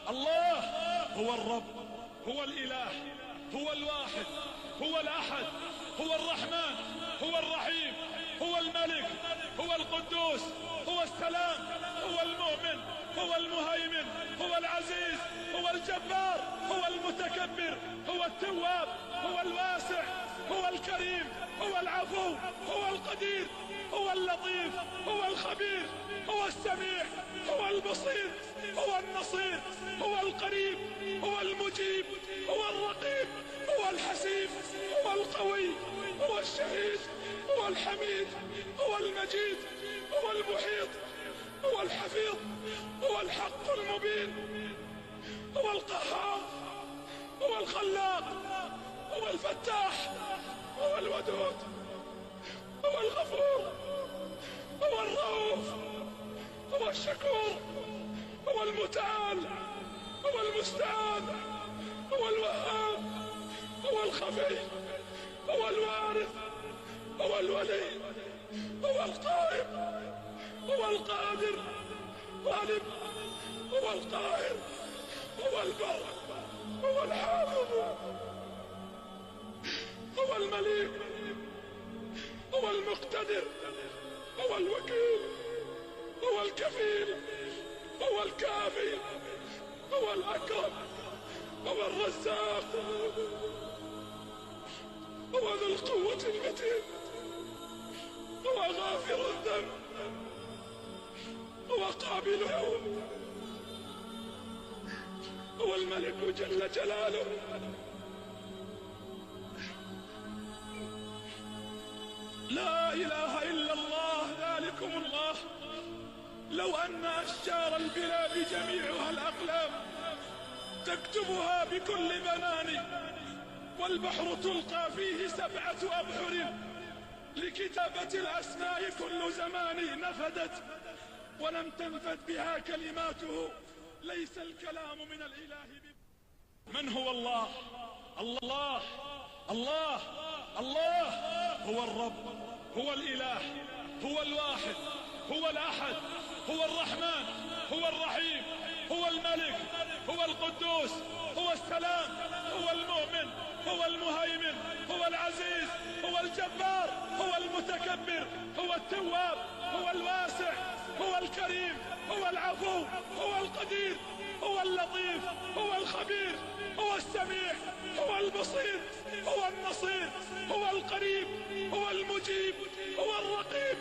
الله هو الرب، هو الإله، هو الواحد، هو الأحد، هو الرحمن، هو الرحيم، هو الملك، هو القدوس، هو السلام، هو المؤمن، هو المهيمن، هو العزيز، هو الجبار، هو المتكبر، هو التواب، هو الواسع، هو الكريم، هو العفو، هو القدير، هو اللطيف، هو الخبير، هو السميع، هو البصير، هو النصير، هو القريب، هو المجيب، هو الرقيب، هو الحسيب، هو القوي، هو الشهيد، هو الحميد، هو المجيد، هو المحيط، هو الحفيظ، هو الحق المبين، هو القهار، هو الخلاق، هو الفتاح، هو الودود، هو الغفور، هو الرؤوف، هو الشكور، هو المتعال، هو المستعان، هو الوهاب، هو الخفي، هو الوارث، هو الولي، هو القائم، هو القادر، غالب، هو القاهر، هو البر، هو الحافظ، هو المليك، هو المقتدر، هو الوكيل، هو الكفيل، هو الكافي، هو الأكرم، هو الرزاق، هو ذو القوة المتين، هو غافر الذنب، هو قابل التوب، هو الملك جل جلاله. لا إله إلا الله، ذلكم الله. لو أن أشجار البلاد جميعها الأقلام تكتبها بكل بنان، والبحر تلقى فيه 7 أبحر لكتابة الأسماء كل زمان نفدت، ولم تنفد بها كلماته. ليس الكلام من الإله من هو الله؟ الله الله الله هو الرب، هو الإله، هو الواحد، هو الأحد، هو الرحمن، هو الرحيم، هو الملك، هو القدوس، هو السلام، هو المؤمن، هو المهيمن، هو العزيز، هو الجبار، هو المتكبر، هو التواب، هو الواسع، هو الكريم، هو العفو، هو القدير، هو اللطيف، هو الخبير، هو السميع، هو البصير، هو النصير، هو القريب، هو المجيب، هو الرقيب،